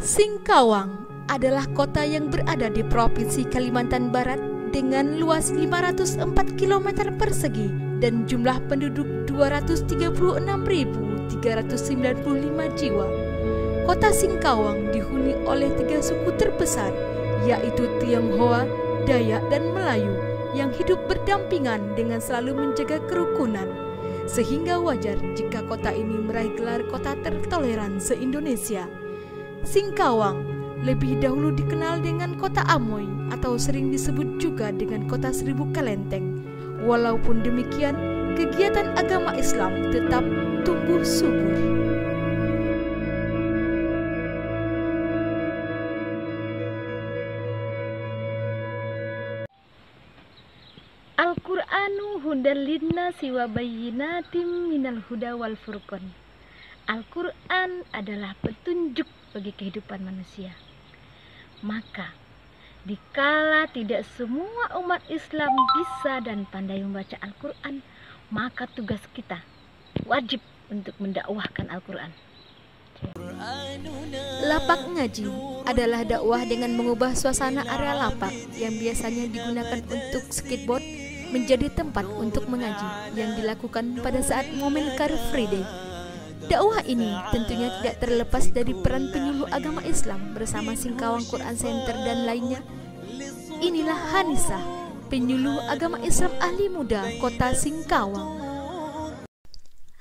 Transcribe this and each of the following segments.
Singkawang adalah kota yang berada di Provinsi Kalimantan Barat dengan luas 504 km persegi dan jumlah penduduk 236.395 jiwa. Kota Singkawang dihuni oleh 3 suku terbesar, yaitu Tionghoa, Dayak, dan Melayu yang hidup berdampingan dengan selalu menjaga kerukunan. Sehingga wajar jika kota ini meraih gelar kota tertoleran se-Indonesia. Singkawang lebih dahulu dikenal dengan Kota Amoy atau sering disebut juga dengan Kota Seribu Kelenteng. Walaupun demikian, kegiatan agama Islam tetap tumbuh subur. Al-Qur'anu hudan linnasi wa bayyinatim minal huda wal furqan. Al-Qur'an adalah petunjuk bagi kehidupan manusia. Maka, dikala tidak semua umat Islam bisa dan pandai membaca Al-Qur'an, maka tugas kita wajib untuk mendakwahkan Al-Qur'an. Lapak ngaji adalah dakwah dengan mengubah suasana area lapak yang biasanya digunakan untuk skateboard menjadi tempat untuk mengaji yang dilakukan pada saat momen Car Free Day. Dakwah ini tentunya tidak terlepas dari peran penyuluh agama Islam bersama Singkawang Quran Center dan lainnya. Inilah Hanisah, penyuluh agama Islam ahli muda kota Singkawang.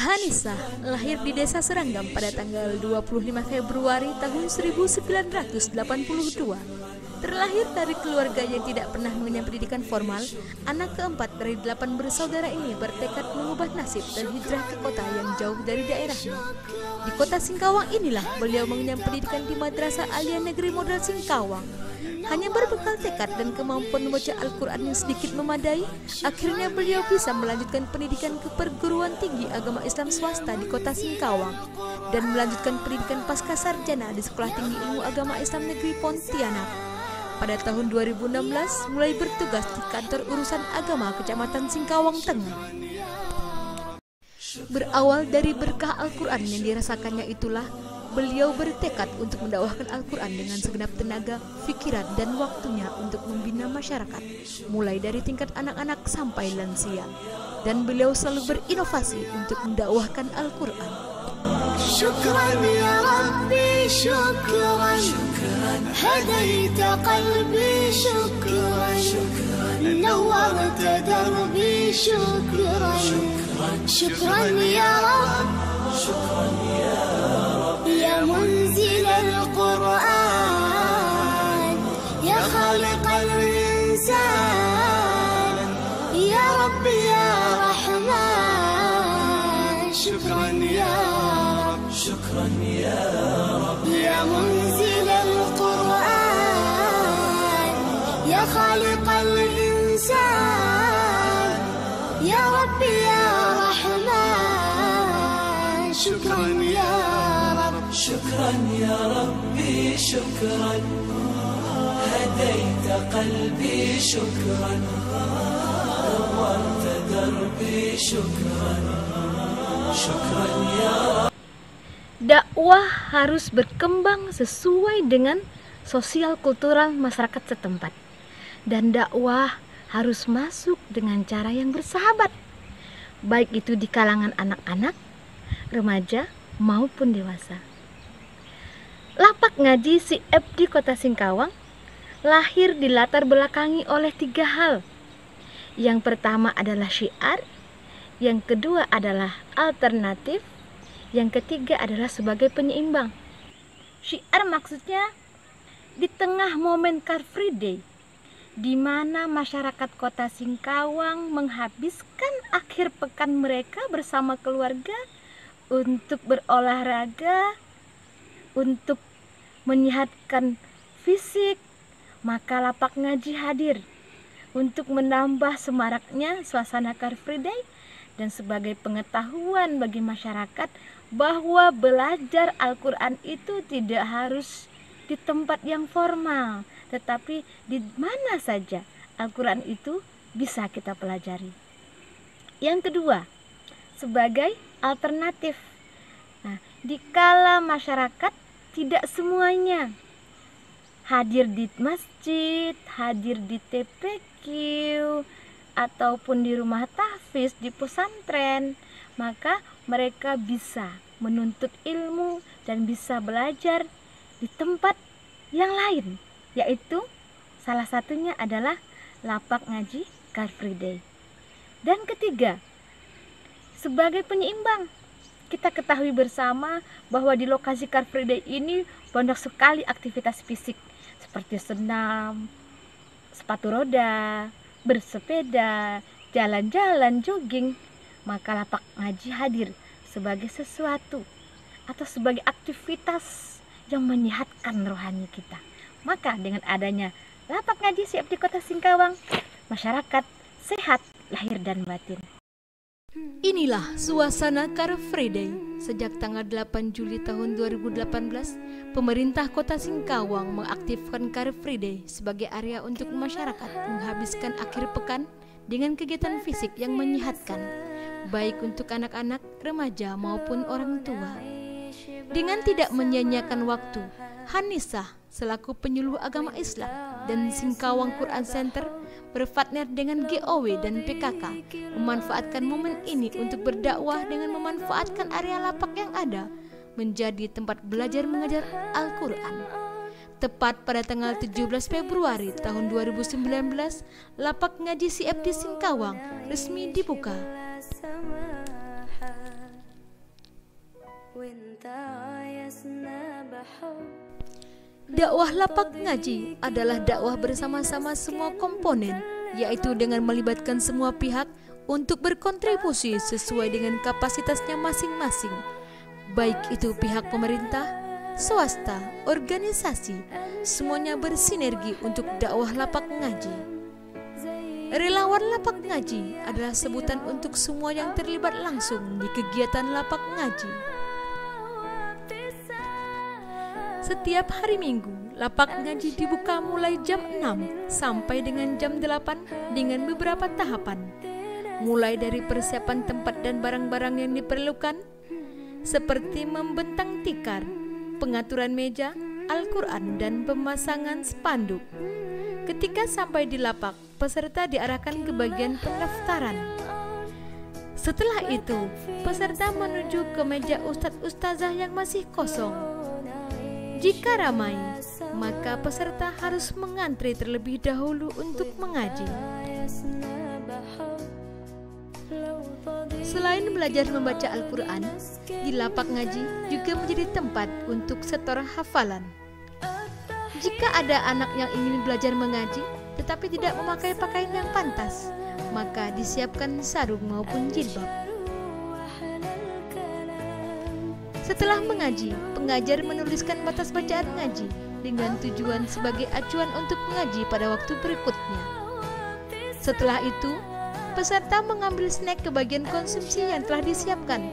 Hanisah lahir di Desa Seranggam pada tanggal 25 Februari tahun 1982. Terlahir dari keluarga yang tidak pernah mengenyam pendidikan formal, anak keempat dari 8 bersaudara ini bertekad mengubah nasib dan hijrah ke kota yang jauh dari daerahnya. Di kota Singkawang inilah beliau mengenyam pendidikan di Madrasah Aliyah Negeri Model Singkawang. Hanya berbekal tekad dan kemampuan membaca Al-Quran yang sedikit memadai, akhirnya beliau bisa melanjutkan pendidikan ke perguruan tinggi agama Islam swasta di kota Singkawang dan melanjutkan pendidikan pasca sarjana di Sekolah Tinggi Ilmu Agama Islam Negeri Pontianak. Pada tahun 2016 mulai bertugas di kantor urusan agama Kecamatan Singkawang Tengah. Berawal dari berkah Al-Quran yang dirasakannya itulah, beliau bertekad untuk mendakwahkan Al-Quran dengan segenap tenaga, pikiran, dan waktunya untuk membina masyarakat, mulai dari tingkat anak-anak sampai lansia. Dan beliau selalu berinovasi untuk mendakwahkan Al-Quran. Syukran ya Rabbi, syukran, hadaita qalbi, syukran, nawarta darbi, syukran, syukran ya Rabbi, ya munzil al-Quran, ya khaliq al-insan, ya Rabbi ya Rahman, syukran ya شكرا يا رب يا منزل القرآن يا خالق الإنسان يا رب يا رحمن شكرا يا رب شكرا يا ربي شكرا هديت قلبي شكرا نورت دربي شكرا شكرا يا رب. Dakwah harus berkembang sesuai dengan sosial kultural masyarakat setempat. Dan dakwah harus masuk dengan cara yang bersahabat, baik itu di kalangan anak-anak, remaja, maupun dewasa. Lapak ngaji CF di kota Singkawang lahir dilatar belakangi oleh 3 hal. Yang pertama adalah syiar, yang kedua adalah alternatif, yang ketiga adalah sebagai penyeimbang. Syiar maksudnya di tengah momen Car Free Day, di mana masyarakat kota Singkawang menghabiskan akhir pekan mereka bersama keluarga untuk berolahraga, untuk menyehatkan fisik, maka lapak ngaji hadir untuk menambah semaraknya suasana Car Free Day dan sebagai pengetahuan bagi masyarakat bahwa belajar Al-Quran itu tidak harus di tempat yang formal, tetapi di mana saja Al-Quran itu bisa kita pelajari. Yang kedua, sebagai alternatif. Nah, dikala masyarakat tidak semuanya hadir di masjid, hadir di TPQ, ataupun di rumah tahfiz, di pesantren, maka mereka bisa menuntut ilmu dan bisa belajar di tempat yang lain, yaitu salah satunya adalah lapak ngaji Car Free Day. Dan ketiga, sebagai penyeimbang, kita ketahui bersama bahwa di lokasi Car Free Day ini banyak sekali aktivitas fisik seperti senam, sepatu roda, bersepeda, jalan-jalan, jogging. Maka lapak ngaji hadir sebagai sesuatu atau sebagai aktivitas yang menyehatkan rohani kita. Maka dengan adanya lapak ngaji siap di Kota Singkawang, masyarakat sehat lahir dan batin. Inilah suasana Car Free Day. Sejak tanggal 8 Juli tahun 2018, pemerintah Kota Singkawang mengaktifkan Car Free Day sebagai area untuk masyarakat menghabiskan akhir pekan dengan kegiatan fisik yang menyehatkan, baik untuk anak-anak, remaja maupun orang tua. Dengan tidak menyia-nyiakan waktu, Hanisah selaku penyuluh agama Islam dan Singkawang Quran Center berpartner dengan GOW dan PKK memanfaatkan momen ini untuk berdakwah dengan memanfaatkan area lapak yang ada menjadi tempat belajar mengajar Al-Quran. Tepat pada tanggal 17 Februari tahun 2019, lapak ngaji CFD Singkawang resmi dibuka. Dakwah lapak ngaji adalah dakwah bersama-sama semua komponen, yaitu dengan melibatkan semua pihak untuk berkontribusi sesuai dengan kapasitasnya masing-masing, baik itu pihak pemerintah, swasta, organisasi, semuanya bersinergi untuk dakwah lapak ngaji. Relawan lapak ngaji adalah sebutan untuk semua yang terlibat langsung di kegiatan lapak ngaji. Setiap hari Minggu, lapak ngaji dibuka mulai jam 6 sampai dengan jam 8 dengan beberapa tahapan. Mulai dari persiapan tempat dan barang-barang yang diperlukan, seperti membentang tikar, pengaturan meja, Al-Quran, dan pemasangan spanduk. Ketika sampai di lapak, peserta diarahkan ke bagian pendaftaran. Setelah itu, peserta menuju ke meja ustadz-ustazah yang masih kosong. Jika ramai, maka peserta harus mengantri terlebih dahulu untuk mengaji. Selain belajar membaca Al-Quran, di lapak ngaji juga menjadi tempat untuk setor hafalan. Jika ada anak yang ingin belajar mengaji tetapi tidak memakai pakaian yang pantas, maka disiapkan sarung maupun jilbab. Setelah mengaji, pengajar menuliskan batas bacaan ngaji dengan tujuan sebagai acuan untuk mengaji pada waktu berikutnya. Setelah itu, peserta mengambil snack ke bagian konsumsi yang telah disiapkan.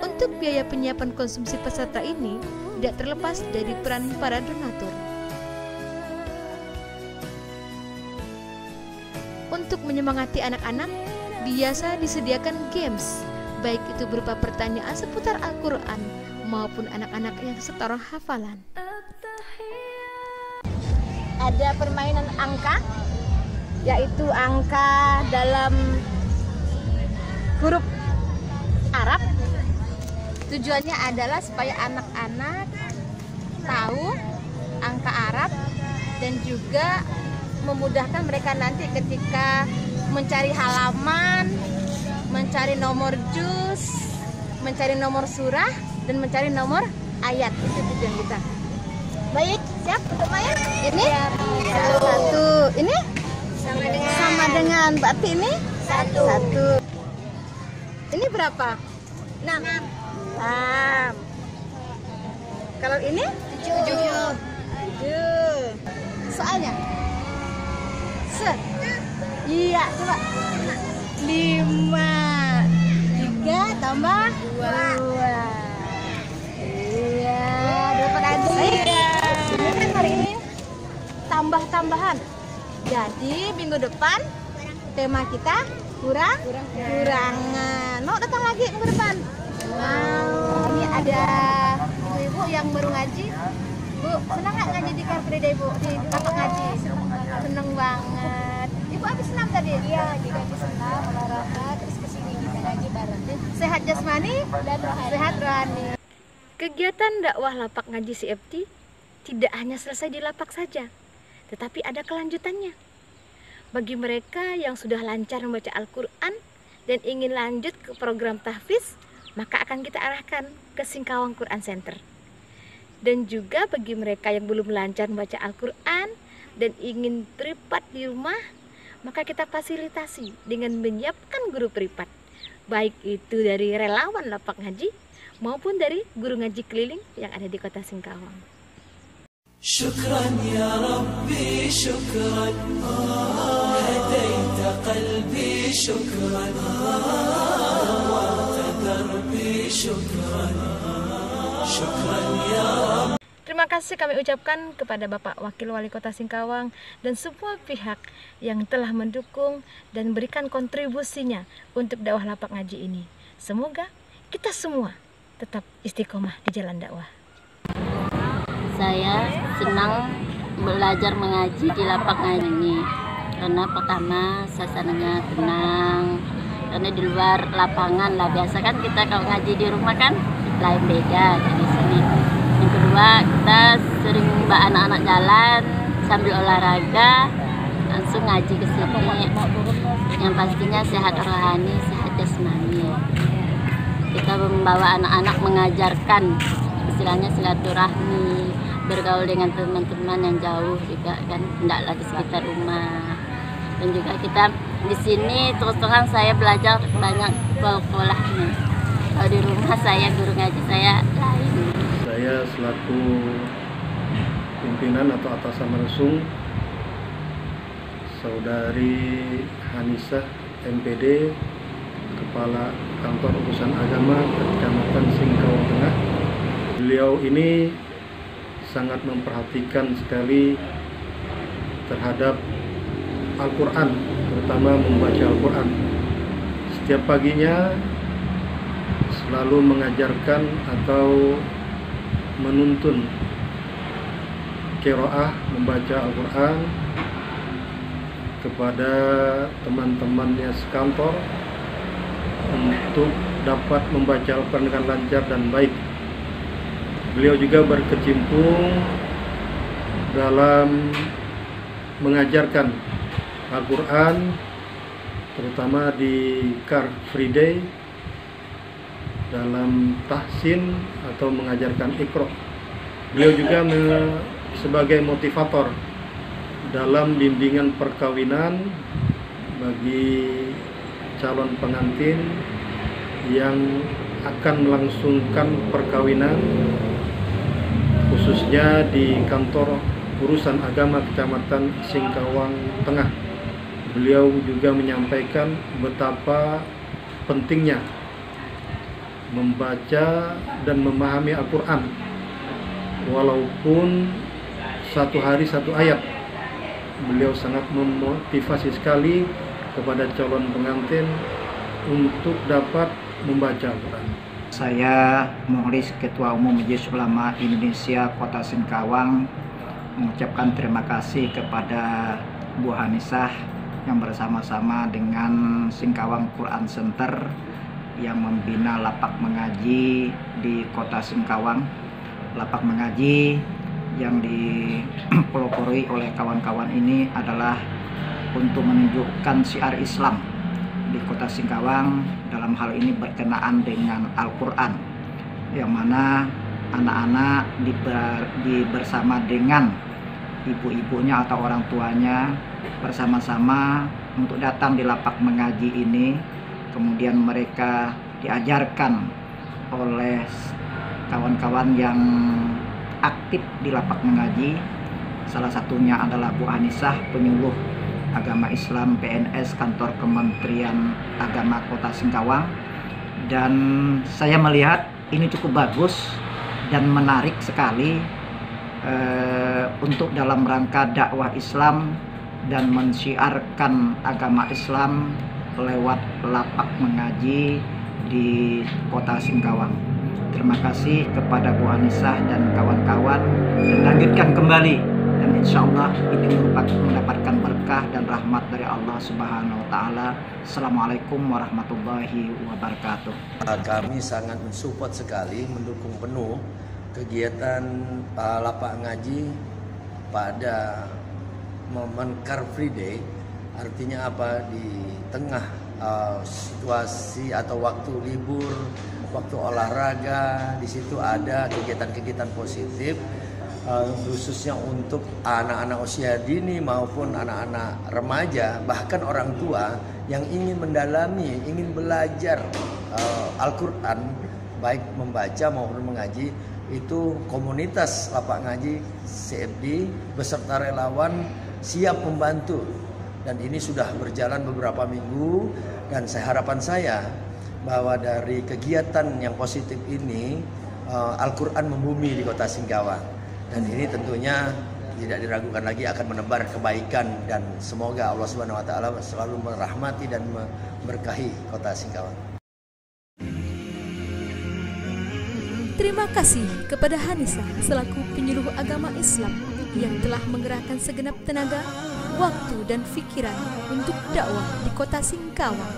Untuk biaya penyiapan konsumsi peserta ini tidak terlepas dari peran para donatur. Untuk menyemangati anak-anak, biasa disediakan games, baik itu berupa pertanyaan seputar Al-Quran maupun anak-anak yang setor hafalan. Ada permainan angka, yaitu angka dalam huruf Arab. Tujuannya adalah supaya anak-anak tahu angka Arab dan juga memudahkan mereka nanti ketika mencari halaman, mencari nomor juz, mencari nomor surah, dan mencari nomor ayat. Itu tujuan kita. Baik, siap untuk main? Ini satu. Ini sama dengan berarti ini satu. Ini berapa? 6. Kalau ini 7. Soalnya iya, coba 5. 3 tambah 2. Iya, dapat lagi. Ini kan hari ini tambah-tambahan. Jadi minggu depan tema kita kurangan. Mau datang lagi minggu depan? Mau. Ini ada ibu yang baru ngaji. Bu, senang nggak ngaji di Car Free Day, Bu? Di lapak ngaji? Senang banget. Ibu habis senam tadi? Iya, juga habis senam, olahraga, terus kesini kita ngaji bareng. Sehat jasmani dan rohani. Sehat rohani. Kegiatan dakwah lapak ngaji CFT tidak hanya selesai di lapak saja, tetapi ada kelanjutannya. Bagi mereka yang sudah lancar membaca Al-Quran dan ingin lanjut ke program tahfiz, maka akan kita arahkan ke Singkawang Quran Center. Dan juga bagi mereka yang belum lancar membaca Al-Quran dan ingin privat di rumah, maka kita fasilitasi dengan menyiapkan guru privat, baik itu dari relawan lapak ngaji maupun dari guru ngaji keliling yang ada di kota Singkawang. شكرا يا ربي شكرا هديت قلبي شكرا نورت دربي شكرا شكرا يا رب. Terima kasih kami ucapkan kepada Bapak Wakil Wali Kota Singkawang dan semua pihak yang telah mendukung dan berikan kontribusinya untuk dakwah lapak ngaji ini. Semoga kita semua tetap istiqomah di jalan dakwah. Saya senang belajar mengaji di lapak ngaji ini karena pertama suasananya tenang, karena di luar lapangan lah, biasa kan kita kalau ngaji di rumah kan lain beda dari sini. Yang kedua, kita sering bawa anak-anak jalan sambil olahraga langsung ngaji ke sini. Yang pastinya sehat rohani, sehat jasmani. Kita membawa anak-anak mengajarkan istilahnya silaturahmi, bergaul dengan teman-teman yang jauh juga kan, tidaklah di sekitar rumah. Dan juga kita di sini terus terang saya belajar banyak polahnya. Kalau di rumah saya guru ngaji saya lain. Saya selaku pimpinan atau atasan langsung Saudari Hanisah MPD, Kepala Kantor Urusan Agama Kecamatan Singkawang Tengah. Beliau ini sangat memperhatikan sekali terhadap Al-Quran, terutama membaca Al-Quran. Setiap paginya selalu mengajarkan atau menuntun qiraah membaca Al-Quran kepada teman-temannya sekantor untuk dapat membaca Al-Quran dengan lancar dan baik. Beliau juga berkecimpung dalam mengajarkan Al-Quran, terutama di Car Free Day, dalam tahsin atau mengajarkan Iqra. Beliau juga sebagai motivator dalam bimbingan perkawinan bagi calon pengantin yang akan melangsungkan perkawinan, khususnya di kantor urusan agama Kecamatan Singkawang Tengah. Beliau juga menyampaikan betapa pentingnya membaca dan memahami Al-Quran, walaupun satu hari satu ayat. Beliau sangat memotivasi sekali kepada calon pengantin untuk dapat membaca Al-Quran. Saya Muhlis, Ketua Umum Majelis Ulama Indonesia Kota Singkawang, mengucapkan terima kasih kepada Bu Hanisah yang bersama-sama dengan Singkawang Quran Center yang membina lapak mengaji di Kota Singkawang. Lapak mengaji yang dipelopori oleh kawan-kawan ini adalah untuk menunjukkan syiar Islam di Kota Singkawang, dalam hal ini berkenaan dengan Al-Quran, yang mana anak-anak bersama dengan ibu-ibunya atau orang tuanya bersama-sama untuk datang di lapak mengaji ini. Kemudian mereka diajarkan oleh kawan-kawan yang aktif di lapak mengaji. Salah satunya adalah Bu Hanisah, penyuluh agama Islam PNS Kantor Kementerian Agama Kota Singkawang. Dan saya melihat ini cukup bagus dan menarik sekali untuk dalam rangka dakwah Islam dan mensyiarkan agama Islam lewat lapak mengaji di Kota Singkawang. Terima kasih kepada Bu Anisah dan kawan-kawan, dan lanjutkan kembali, dan insya Allah ini mendapatkan berkah dan rahmat dari Allah Subhanahu wa Ta'ala. Assalamualaikum warahmatullahi wabarakatuh. Kami sangat mensupport sekali, mendukung penuh kegiatan lapak ngaji pada momen Car Free Day. Artinya apa? Di tengah situasi atau waktu libur, waktu olahraga, di situ ada kegiatan-kegiatan positif, khususnya untuk anak-anak usia dini maupun anak-anak remaja, bahkan orang tua yang ingin mendalami, ingin belajar Al-Quran, baik membaca maupun mengaji. Itu komunitas lapak ngaji CFD beserta relawan siap membantu, dan ini sudah berjalan beberapa minggu, dan harapan saya bahwa dari kegiatan yang positif ini Al-Quran membumi di Kota Singkawang, dan ini tentunya tidak diragukan lagi akan menebar kebaikan, dan semoga Allah Subhanahu wa Ta'ala selalu merahmati dan memberkahi Kota Singkawang. Terima kasih kepada Hanisa selaku penyuluh agama Islam yang telah menggerakkan segenap tenaga, waktu dan pikiran untuk dakwah di Kota Singkawang.